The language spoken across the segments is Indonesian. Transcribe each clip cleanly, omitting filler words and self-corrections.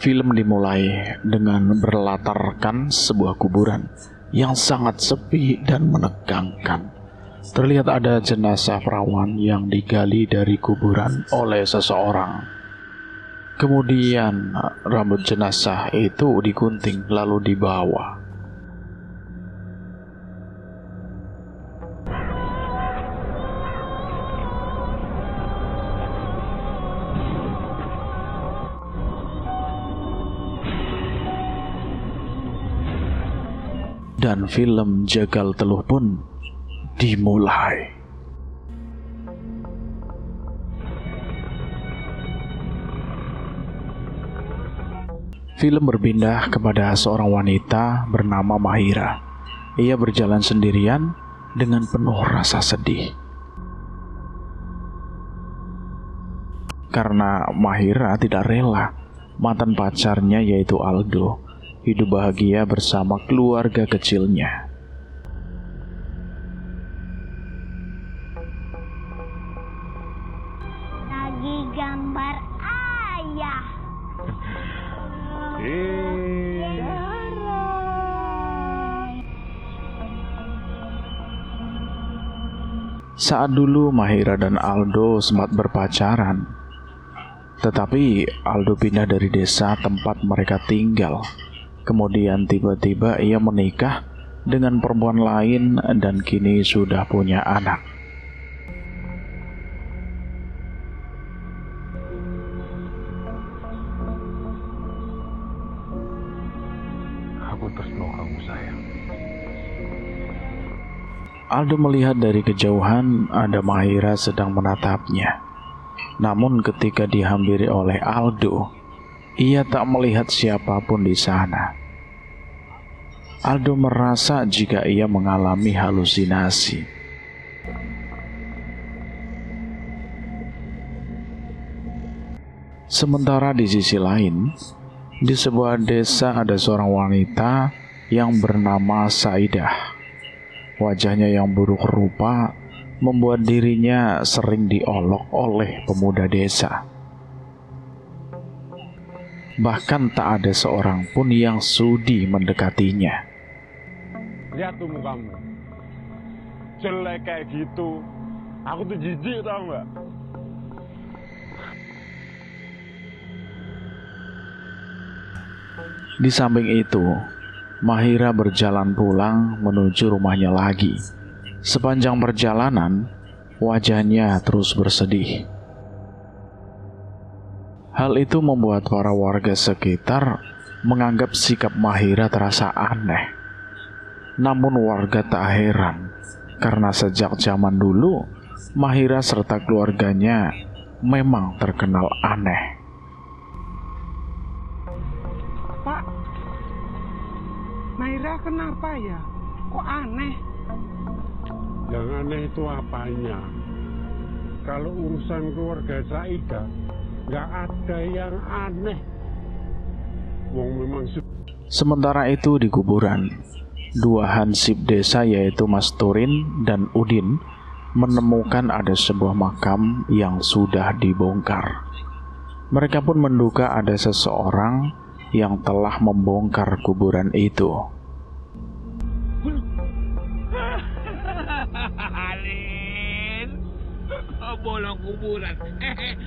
Film dimulai dengan berlatarkan sebuah kuburan yang sangat sepi dan menegangkan. Terlihat ada jenazah perawan yang digali dari kuburan oleh seseorang. Kemudian rambut jenazah itu digunting lalu dibawa. Dan film Jagal Teluh pun dimulai. Film berpindah kepada seorang wanita bernama Mahira. Ia berjalan sendirian dengan penuh rasa sedih. Karena Mahira tidak rela mantan pacarnya yaitu Aldo hidup bahagia bersama keluarga kecilnya. Lagi gambar ayah. Saat dulu Mahira dan Aldo sempat berpacaran, tetapi Aldo pindah dari desa tempat mereka tinggal. Kemudian tiba-tiba ia menikah dengan perempuan lain dan kini sudah punya anak. Aku terus mau kamu sayang. Aldo melihat dari kejauhan ada Mahira sedang menatapnya. Namun ketika dihampiri oleh Aldo, ia tak melihat siapapun di sana. Aldo merasa jika ia mengalami halusinasi. Sementara di sisi lain, di sebuah desa ada seorang wanita yang bernama Saidah. Wajahnya yang buruk rupa membuat dirinya sering diolok oleh pemuda desa. Bahkan tak ada seorang pun yang sudi mendekatinya. Lihat tuh mukamu, jelek kayak gitu. Aku tuh jijik, tau gak? Di samping itu, Mahira berjalan pulang menuju rumahnya lagi. Sepanjang perjalanan, wajahnya terus bersedih. Hal itu membuat para warga sekitar menganggap sikap Mahira terasa aneh. Namun warga tak heran, karena sejak zaman dulu, Mahira serta keluarganya memang terkenal aneh. Pak, Mahira kenapa ya? Kok aneh? Yang aneh itu apanya? Kalau urusan keluarga Saidah, nggak ada yang aneh. Wong memang. Sementara itu di kuburan, dua hansip desa yaitu Mas Turin dan Udin menemukan ada sebuah makam yang sudah dibongkar. Mereka pun menduga ada seseorang yang telah membongkar kuburan itu. Alin, bolong kuburan,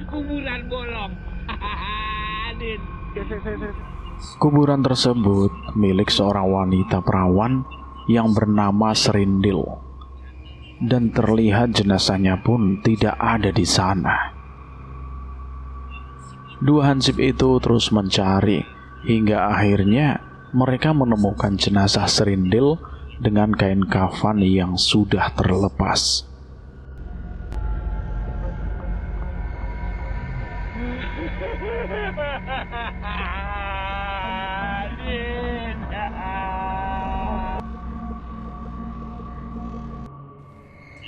kuburan bolong. Alin. Kuburan tersebut milik seorang wanita perawan yang bernama Serindil, dan terlihat jenazahnya pun tidak ada di sana. Dua hansip itu terus mencari hingga akhirnya mereka menemukan jenazah Serindil dengan kain kafan yang sudah terlepas.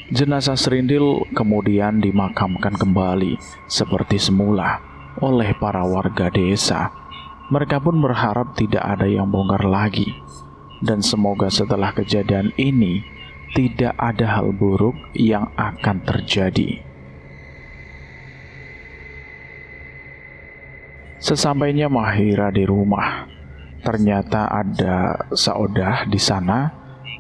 Jenazah Serindil kemudian dimakamkan kembali seperti semula oleh para warga desa. Mereka pun berharap tidak ada yang bongkar lagi, dan semoga setelah kejadian ini tidak ada hal buruk yang akan terjadi. Sesampainya Mahira di rumah, ternyata ada Saodah di sana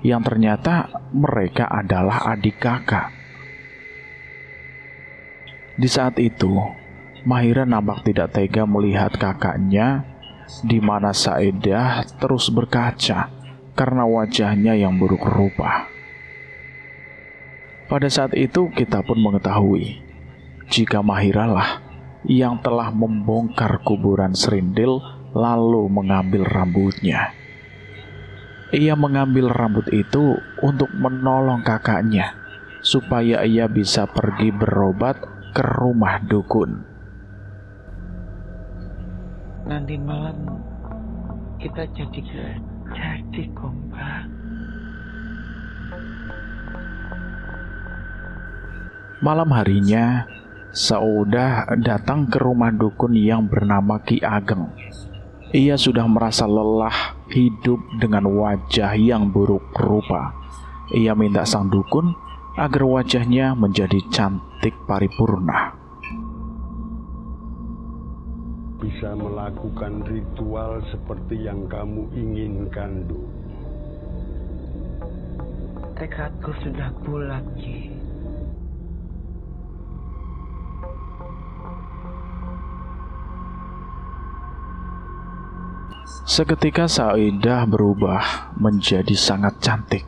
yang ternyata mereka adalah adik kakak. Di saat itu, Mahira nampak tidak tega melihat kakaknya, di mana Saedah terus berkaca karena wajahnya yang buruk rupa. Pada saat itu kita pun mengetahui jika Mahira lah yang telah membongkar kuburan Serindil lalu mengambil rambutnya. Ia mengambil rambut itu untuk menolong kakaknya supaya ia bisa pergi berobat ke rumah dukun. Nanti malam kita jadi kompak. Malam harinya, Saodah datang ke rumah dukun yang bernama Ki Ageng. Ia sudah merasa lelah hidup dengan wajah yang buruk rupa. Ia minta sang dukun agar wajahnya menjadi cantik paripurna. Bisa melakukan ritual seperti yang kamu inginkan, Duk. Tekadku sudah bulat, Ki. Seketika Saedah berubah menjadi sangat cantik.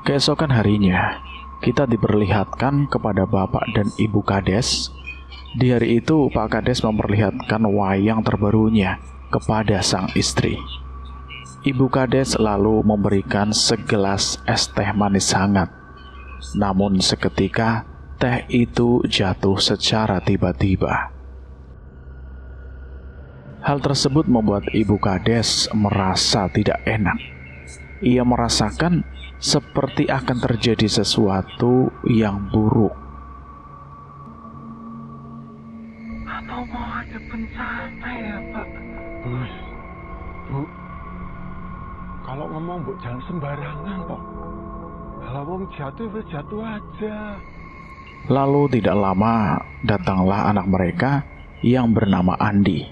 Keesokan harinya, kita diperlihatkan kepada Bapak dan Ibu Kades. Di hari itu, Pak Kades memperlihatkan wayang terbarunya kepada sang istri. Ibu Kades lalu memberikan segelas es teh manis hangat. Namun seketika, teh itu jatuh secara tiba-tiba. Hal tersebut membuat Ibu Kades merasa tidak enak. Ia merasakan seperti akan terjadi sesuatu yang buruk. Atau mau ada bencana ya, Pak? Bu, kalau ngomong bu jangan sembarangan kok. Kalau wong jatuh wis jatuh aja. Lalu tidak lama datanglah anak mereka yang bernama Andi.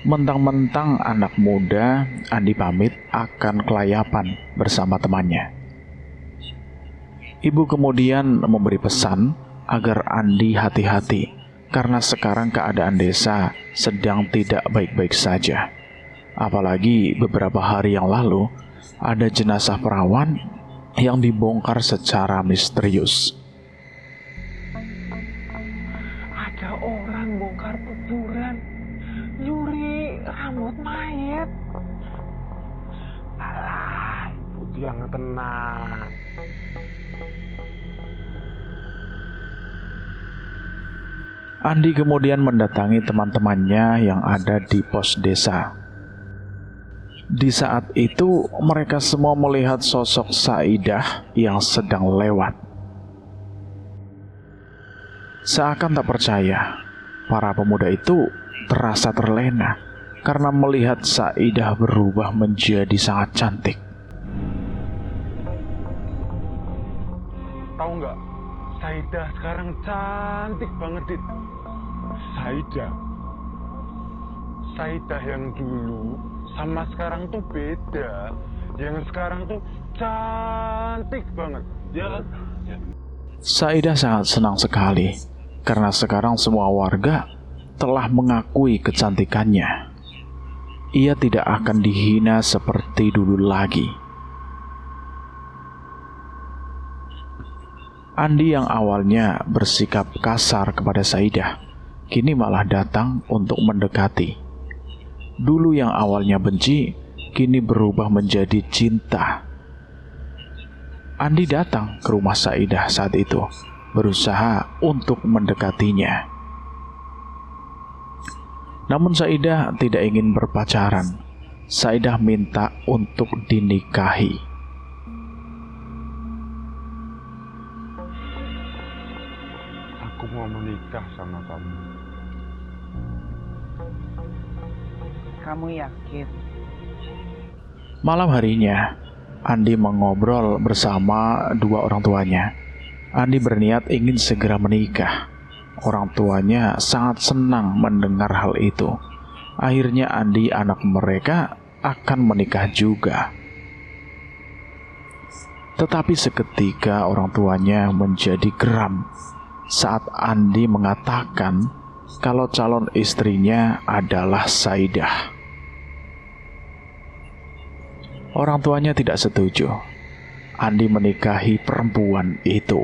Mentang-mentang anak muda, Andi pamit akan kelayapan bersama temannya. Ibu kemudian memberi pesan agar Andi hati-hati karena sekarang keadaan desa sedang tidak baik-baik saja. Apalagi beberapa hari yang lalu ada jenazah perawan yang dibongkar secara misterius. Ada orang bongkar kuburan, nyuri rambut mayat. Alah, putih yang tenang. Andi kemudian mendatangi teman-temannya yang ada di pos desa. Di saat itu, mereka semua melihat sosok Saedah yang sedang lewat. Seakan tak percaya, para pemuda itu terasa terlena karena melihat Saedah berubah menjadi sangat cantik. Tahu nggak? Saedah sekarang cantik banget, Dit. Saedah yang dulu sama sekarang tuh beda. Yang sekarang tuh cantik banget. Ya kan? Ya. Saedah sangat senang sekali karena sekarang semua warga telah mengakui kecantikannya. Ia tidak akan dihina seperti dulu lagi. Andi yang awalnya bersikap kasar kepada Saedah, kini malah datang untuk mendekati. Dulu yang awalnya benci, kini berubah menjadi cinta. Andi datang ke rumah Saedah saat itu, berusaha untuk mendekatinya. Namun Saedah tidak ingin berpacaran. Saedah minta untuk dinikahi. Aku mau menikah sama kamu. Kamu yakin? Malam harinya, Andi mengobrol bersama dua orang tuanya. Andi berniat ingin segera menikah. Orang tuanya sangat senang mendengar hal itu. Akhirnya Andi, anak mereka, akan menikah juga. Tetapi seketika orang tuanya menjadi geram saat Andi mengatakan kalau calon istrinya adalah Saidah. Orang tuanya tidak setuju Andi menikahi perempuan itu.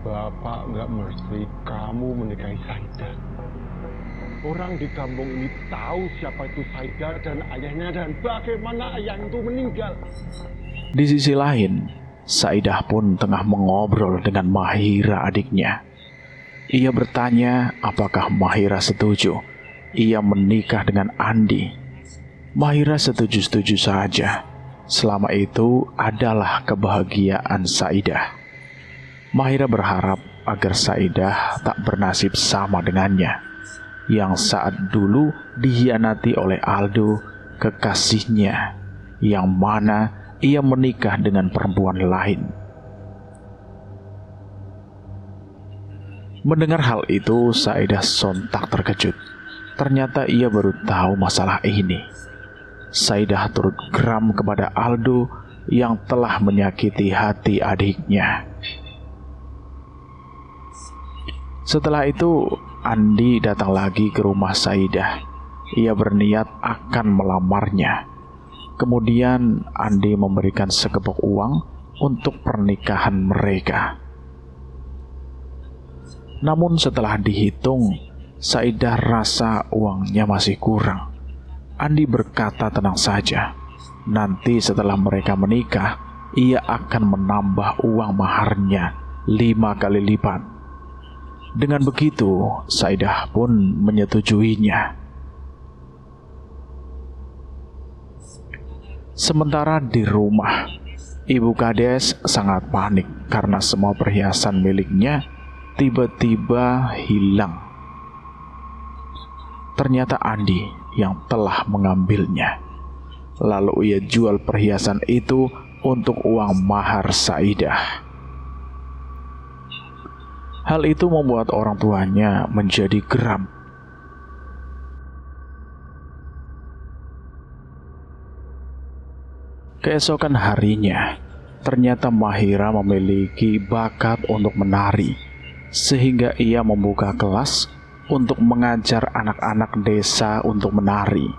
Bapak nggak mesti kamu menikahi Saidah. Orang di kampung ini tahu siapa itu Saidah dan ayahnya dan bagaimana ayah itu meninggal. Di sisi lain, Saidah pun tengah mengobrol dengan Mahira adiknya. Ia bertanya apakah Mahira setuju ia menikah dengan Andi. Mahira setuju-setuju saja. Selama itu adalah kebahagiaan Saidah. Mahira berharap agar Saidah tak bernasib sama dengannya, yang saat dulu dikhianati oleh Aldo, kekasihnya, yang mana ia menikah dengan perempuan lain. Mendengar hal itu, Saidah sontak terkejut. Ternyata ia baru tahu masalah ini. Saidah turut geram kepada Aldo yang telah menyakiti hati adiknya. Setelah itu, Andi datang lagi ke rumah Saidah. Ia berniat akan melamarnya. Kemudian Andi memberikan sekepok uang untuk pernikahan mereka. Namun setelah dihitung, Saidah rasa uangnya masih kurang. Andi berkata tenang saja. Nanti setelah mereka menikah, ia akan menambah uang maharnya 5 kali lipat. Dengan begitu, Saidah pun menyetujuinya. Sementara di rumah, Ibu Kades sangat panik karena semua perhiasan miliknya tiba-tiba hilang. Ternyata Andi yang telah mengambilnya. Lalu ia jual perhiasan itu untuk uang mahar Saidah. Hal itu membuat orang tuanya menjadi geram. Keesokan harinya, ternyata Mahira memiliki bakat untuk menari, sehingga ia membuka kelas untuk mengajar anak-anak desa untuk menari.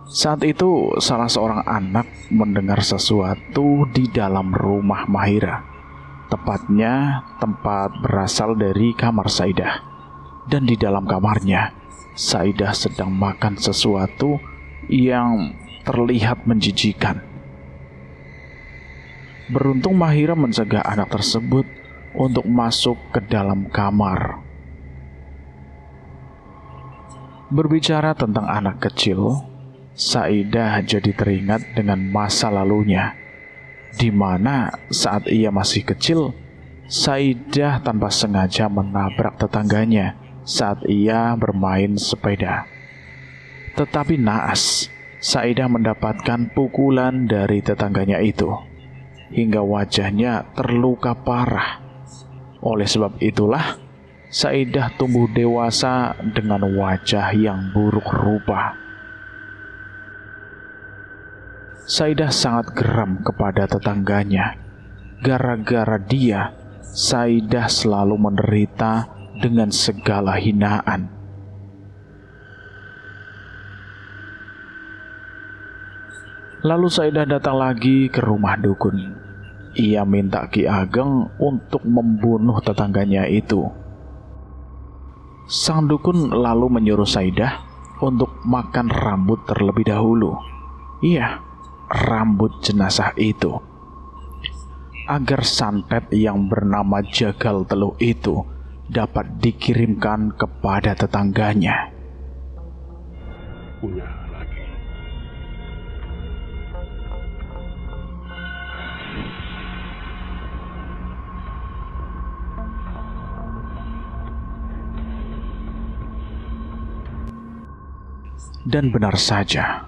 Saat itu, salah seorang anak mendengar sesuatu di dalam rumah Mahira. Tepatnya tempat berasal dari kamar Saidah. Dan di dalam kamarnya, Saidah sedang makan sesuatu yang terlihat menjijikan. Beruntung Mahira mencegah anak tersebut untuk masuk ke dalam kamar. Berbicara tentang anak kecil, Saidah jadi teringat dengan masa lalunya, di mana saat ia masih kecil, Saidah tanpa sengaja menabrak tetangganya saat ia bermain sepeda. Tetapi naas, Saidah mendapatkan pukulan dari tetangganya itu, hingga wajahnya terluka parah. Oleh sebab itulah, Saidah tumbuh dewasa dengan wajah yang buruk rupa. Saidah sangat geram kepada tetangganya. Gara-gara dia, Saidah selalu menderita dengan segala hinaan. Lalu Saidah datang lagi ke rumah dukun. Ia minta Ki Ageng untuk membunuh tetangganya itu. Sang dukun lalu menyuruh Saidah untuk makan rambut terlebih dahulu. Iya, rambut jenazah itu, agar santet yang bernama Jagal Teluh itu dapat dikirimkan kepada tetangganya. Punya lagi. Dan benar saja,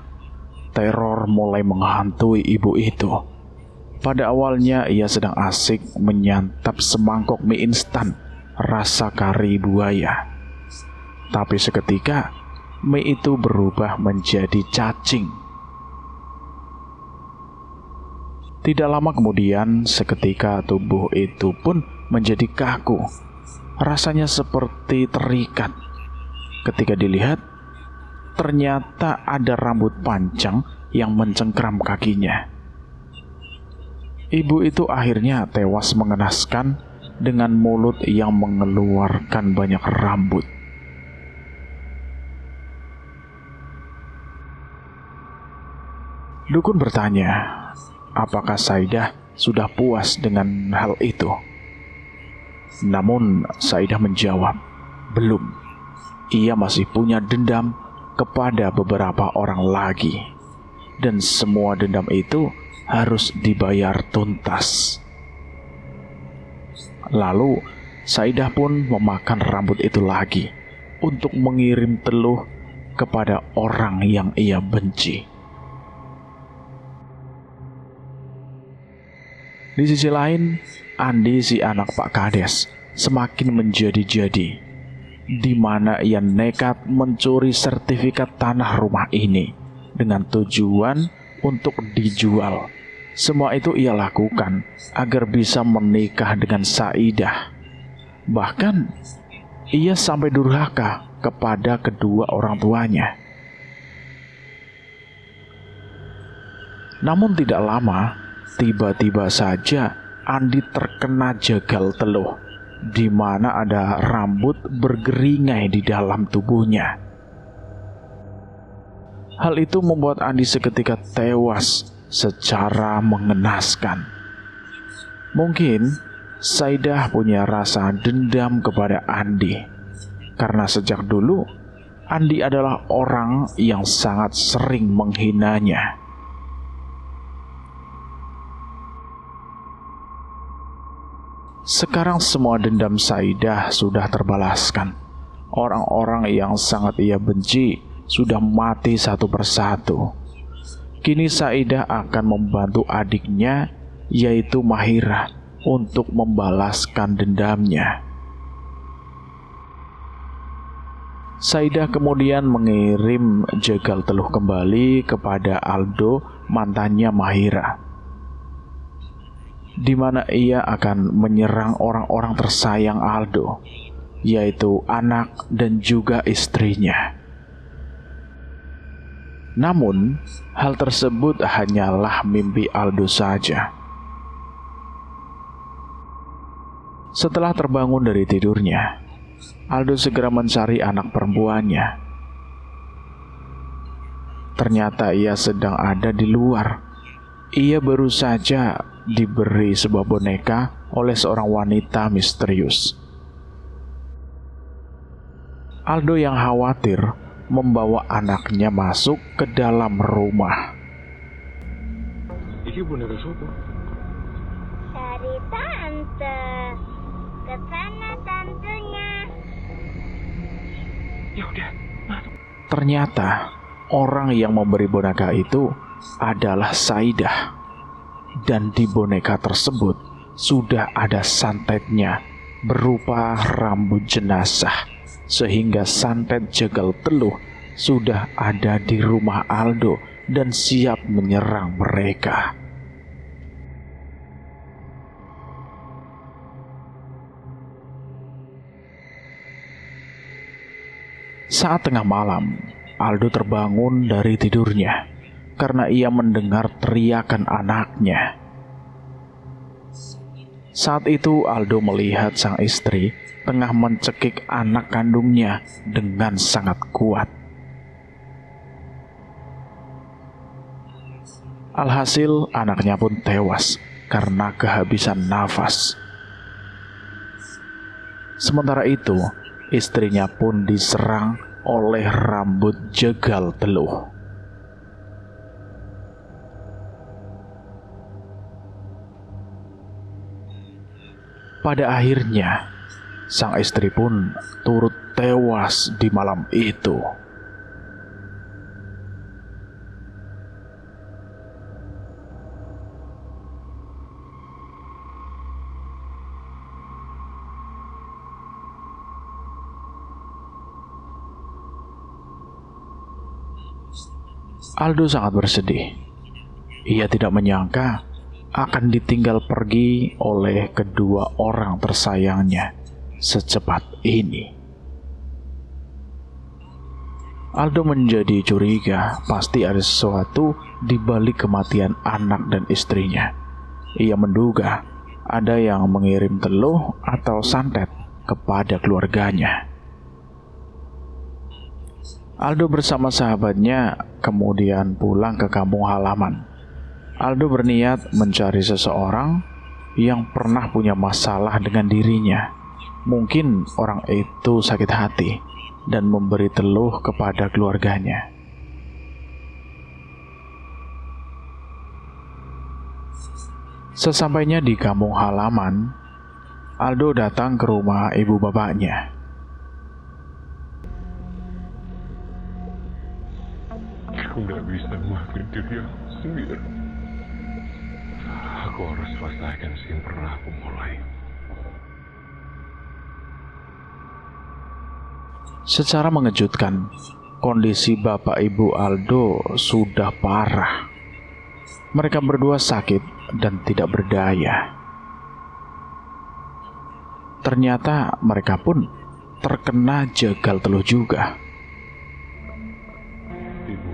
teror mulai menghantui ibu itu. Pada awalnya ia sedang asik menyantap semangkok mie instan rasa kari buaya. Tapi seketika mie itu berubah menjadi cacing. Tidak lama kemudian, seketika tubuh itu pun menjadi kaku. Rasanya seperti terikat. Ketika dilihat, ternyata ada rambut panjang yang mencengkram kakinya. Ibu itu akhirnya tewas mengenaskan dengan mulut yang mengeluarkan banyak rambut. Dukun bertanya, apakah Saidah sudah puas dengan hal itu? Namun Saidah menjawab, belum. Ia masih punya dendam kepada beberapa orang lagi. Dan semua dendam itu harus dibayar tuntas. Lalu Saidah pun memakan rambut itu lagi untuk mengirim teluh kepada orang yang ia benci. Di sisi lain, Andi si anak Pak Kades semakin menjadi-jadi, di mana ia nekat mencuri sertifikat tanah rumah ini dengan tujuan untuk dijual. Semua itu ia lakukan agar bisa menikah dengan Saidah. Bahkan ia sampai durhaka kepada kedua orang tuanya. Namun tidak lama, tiba-tiba saja Andi terkena jagal teluh, di mana ada rambut bergeringai di dalam tubuhnya. Hal itu membuat Andi seketika tewas secara mengenaskan. Mungkin Saidah punya rasa dendam kepada Andi, karena sejak dulu Andi adalah orang yang sangat sering menghinanya. Sekarang semua dendam Saidah sudah terbalaskan. Orang-orang yang sangat ia benci sudah mati satu persatu. Kini Saidah akan membantu adiknya, yaitu Mahira, untuk membalaskan dendamnya. Saidah kemudian mengirim jagal teluh kembali kepada Aldo, mantannya Mahira, di mana ia akan menyerang orang-orang tersayang Aldo, yaitu anak dan juga istrinya. Namun, hal tersebut hanyalah mimpi Aldo saja. Setelah terbangun dari tidurnya, Aldo segera mencari anak perempuannya. Ternyata ia sedang ada di luar. Ia baru saja diberi sebuah boneka oleh seorang wanita misterius. Aldo yang khawatir membawa anaknya masuk ke dalam rumah. Iki boneka siapa? Dari tante. Ke sana tantenya. Ya udah, masuk. Ternyata orang yang memberi boneka itu adalah Saidah. Dan di boneka tersebut sudah ada santetnya berupa rambut jenazah, sehingga santet jagal teluh sudah ada di rumah Aldo dan siap menyerang mereka. Saat tengah malam, Aldo terbangun dari tidurnya karena ia mendengar teriakan anaknya. Saat itu Aldo melihat sang istri tengah mencekik anak kandungnya dengan sangat kuat. Alhasil anaknya pun tewas karena kehabisan nafas. Sementara itu, istrinya pun diserang oleh rambut jagal teluh. Pada akhirnya, sang istri pun turut tewas di malam itu. Aldo sangat bersedih. Ia tidak menyangka akan ditinggal pergi oleh kedua orang tersayangnya secepat ini. Aldo menjadi curiga, pasti ada sesuatu di balik kematian anak dan istrinya. Ia menduga ada yang mengirim teluh atau santet kepada keluarganya. Aldo bersama sahabatnya kemudian pulang ke kampung halaman. Aldo berniat mencari seseorang yang pernah punya masalah dengan dirinya. Mungkin orang itu sakit hati dan memberi teluh kepada keluarganya. Sesampainya di kampung halaman, Aldo datang ke rumah ibu bapaknya. Aku nggak bisa maafin diri aku sendiri. Aku harus selesaikan yang pernah aku mulai. Secara mengejutkan, kondisi bapak ibu Aldo sudah parah. Mereka berdua sakit dan tidak berdaya. Ternyata mereka pun terkena jagal teluh juga. Ibu.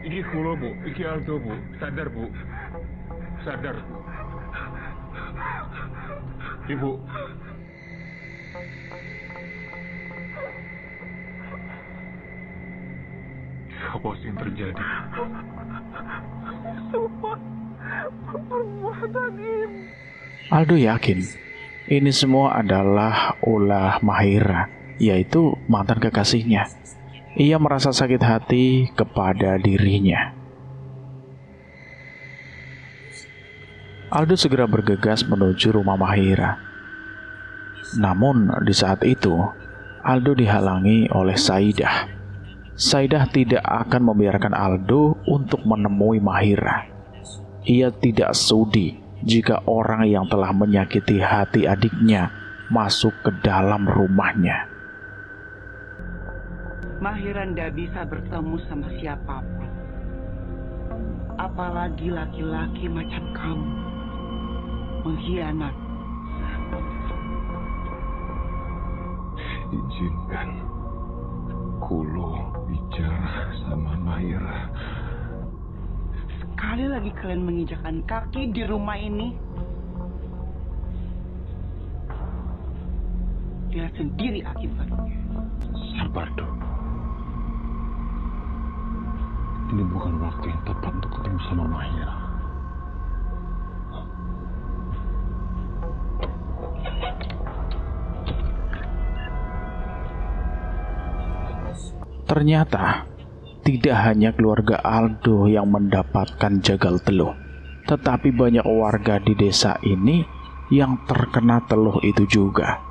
Iki kula, Bu. Iki Aldo, Bu. Sadar, Bu. Sadar, Bu. Ibu. Apa sih yang terjadi? Aldo yakin ini semua adalah ulah Mahira, yaitu mantan kekasihnya. Ia merasa sakit hati kepada dirinya. Aldo segera bergegas menuju rumah Mahira. Namun di saat itu, Aldo dihalangi oleh Saidah. Saidah tidak akan membiarkan Aldo untuk menemui Mahira. Ia tidak sudi jika orang yang telah menyakiti hati adiknya masuk ke dalam rumahnya. Mahira ndak bisa bertemu sama siapapun. Apalagi laki-laki macam kamu. Mengkhianat. Izinkan Kulo bicara sama Mahira. Sekali lagi kalian menginjakkan kaki di rumah ini, lihat sendiri akibatnya. Sabar dulu. Ini bukan waktu yang tepat untuk ketemu sama Mahira. Ternyata tidak hanya keluarga Aldo yang mendapatkan jagal teluh, tetapi banyak warga di desa ini yang terkena teluh itu juga.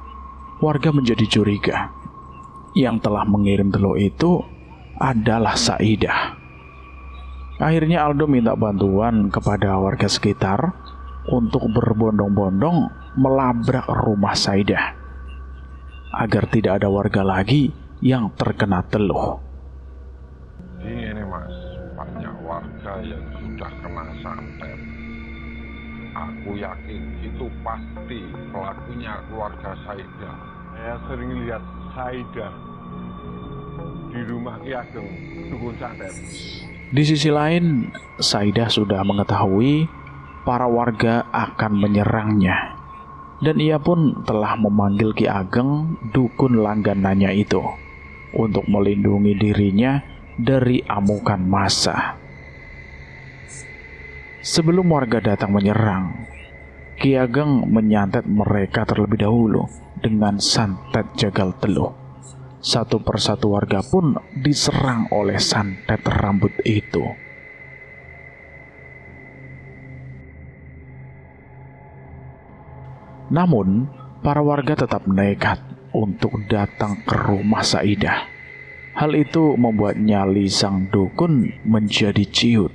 Warga menjadi curiga. Yang telah mengirim teluh itu adalah Saidah. Akhirnya Aldo minta bantuan kepada warga sekitar untuk berbondong-bondong melabrak rumah Saidah agar tidak ada warga lagi yang terkena teluh. Ini Mas, banyak warga yang sudah kena santet. Aku yakin itu pasti pelakunya keluarga Saidah. Saya sering lihat Saidah di rumah Ki Ageng dukun santet. Di sisi lain, Saidah sudah mengetahui para warga akan menyerangnya. Dan ia pun telah memanggil Ki Ageng, dukun langganannya itu, untuk melindungi dirinya dari amukan massa. Sebelum warga datang menyerang, Ki Ageng menyantet mereka terlebih dahulu dengan santet jagal teluh. Satu persatu warga pun diserang oleh santet rambut itu. Namun, para warga tetap nekat untuk datang ke rumah Saidah. Hal itu membuat nyali sang dukun menjadi ciut.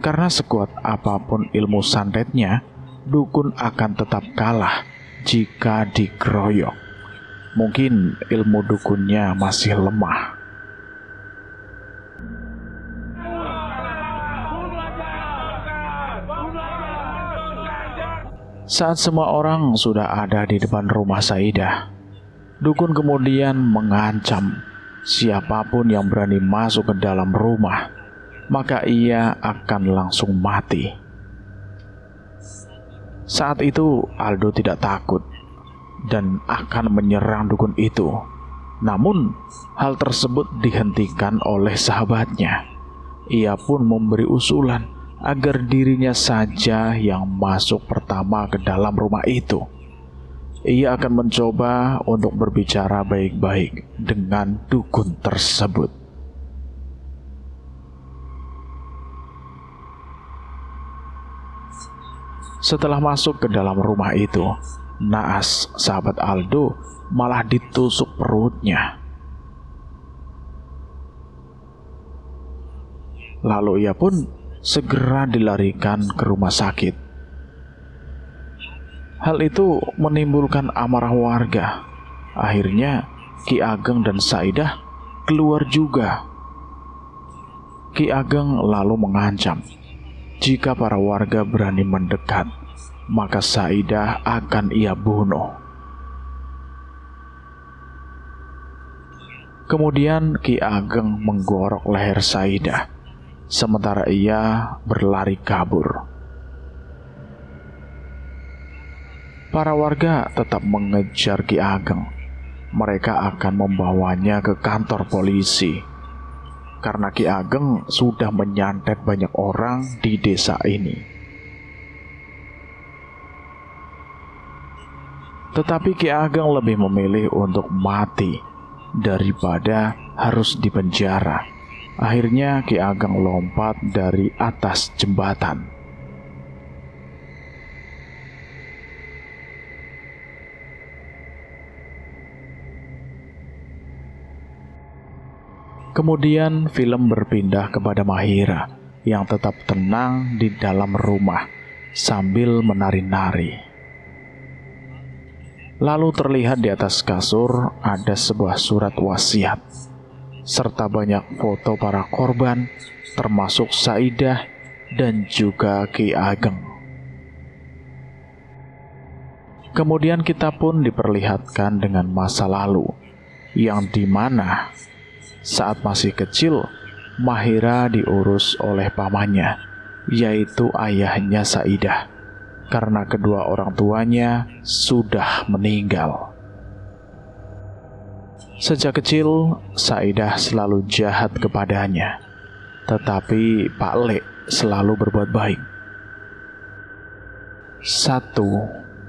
Karena sekuat apapun ilmu santetnya, dukun akan tetap kalah jika dikeroyok. Mungkin ilmu dukunnya masih lemah. Saat semua orang sudah ada di depan rumah Saidah, dukun kemudian mengancam siapapun yang berani masuk ke dalam rumah, maka ia akan langsung mati. Saat itu Aldo tidak takut dan akan menyerang dukun itu. Namun hal tersebut dihentikan oleh sahabatnya. Ia pun memberi usulan agar dirinya saja yang masuk pertama ke dalam rumah itu. Ia akan mencoba untuk berbicara baik-baik dengan dukun tersebut. Setelah masuk ke dalam rumah itu, Naas, sahabat Aldo, malah ditusuk perutnya. Lalu ia pun segera dilarikan ke rumah sakit. Hal itu menimbulkan amarah warga. Akhirnya Ki Ageng dan Saidah keluar juga. Ki Ageng lalu mengancam, jika para warga berani mendekat, maka Saidah akan ia bunuh. Kemudian Ki Ageng menggorok leher Saidah, sementara ia berlari kabur. Para warga tetap mengejar Ki Ageng. Mereka akan membawanya ke kantor polisi, karena Ki Ageng sudah menyantet banyak orang di desa ini. Tetapi Ki Ageng lebih memilih untuk mati daripada harus dipenjara. Akhirnya Ki Ageng lompat dari atas jembatan. Kemudian film berpindah kepada Mahira yang tetap tenang di dalam rumah sambil menari-nari. Lalu terlihat di atas kasur ada sebuah surat wasiat serta banyak foto para korban, termasuk Saidah dan juga Ki Ageng. Kemudian kita pun diperlihatkan dengan masa lalu, yang dimana saat masih kecil, Mahira diurus oleh pamannya, yaitu ayahnya Saidah, karena kedua orang tuanya sudah meninggal. Sejak kecil, Saidah selalu jahat kepadanya, tetapi Pak Le selalu berbuat baik. Satu,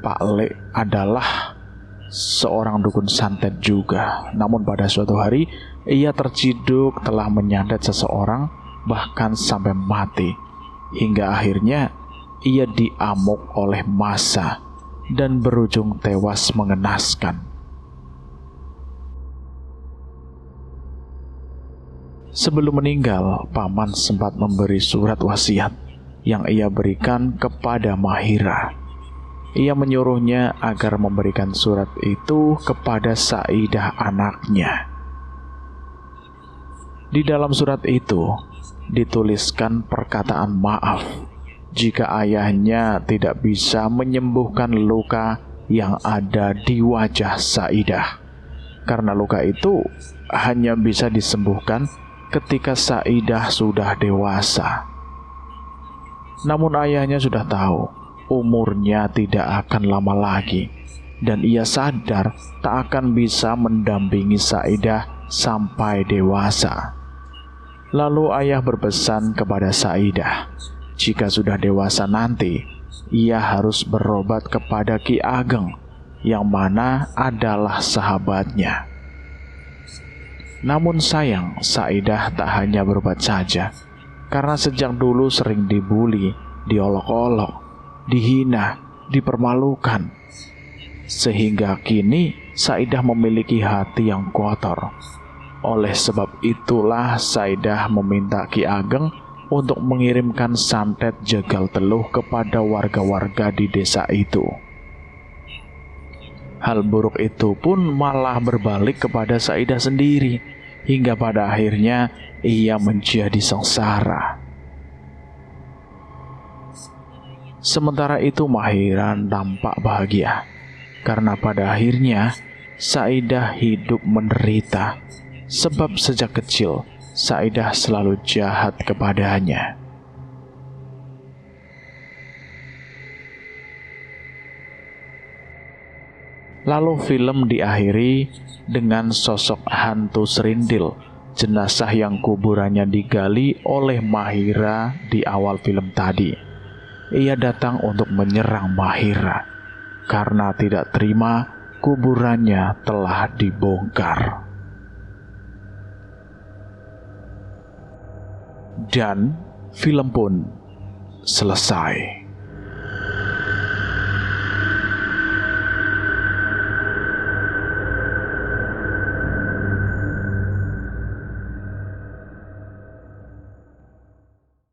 Pak Le adalah seorang dukun santet juga. Namun pada suatu hari, ia terciduk telah menyantet seseorang, bahkan sampai mati. Hingga akhirnya, ia diamuk oleh massa dan berujung tewas mengenaskan. Sebelum meninggal, paman sempat memberi surat wasiat yang ia berikan kepada Mahira. Ia menyuruhnya agar memberikan surat itu kepada Saidah anaknya. Di dalam surat itu dituliskan perkataan maaf jika ayahnya tidak bisa menyembuhkan luka yang ada di wajah Saidah, karena luka itu hanya bisa disembuhkan ketika Saidah sudah dewasa. Namun ayahnya sudah tahu umurnya tidak akan lama lagi, dan ia sadar tak akan bisa mendampingi Saidah sampai dewasa. Lalu ayah berpesan kepada Saidah, jika sudah dewasa nanti, ia harus berobat kepada Ki Ageng, yang mana adalah sahabatnya. Namun sayang, Saidah tak hanya berobat saja, karena sejak dulu sering dibuli, diolok-olok, dihina, dipermalukan. Sehingga kini Saidah memiliki hati yang kotor. Oleh sebab itulah Saidah meminta Ki Ageng untuk mengirimkan santet jagal teluh kepada warga-warga di desa itu. Hal buruk itu pun malah berbalik kepada Saidah sendiri, hingga pada akhirnya ia menjadi sengsara. Sementara itu Mahira nampak bahagia, karena pada akhirnya Saidah hidup menderita, sebab sejak kecil Saidah selalu jahat kepadanya. Lalu film diakhiri dengan sosok hantu Serindil, jenazah yang kuburannya digali oleh Mahira di awal film tadi. Ia datang untuk menyerang Mahira karena tidak terima kuburannya telah dibongkar. Dan film pun selesai.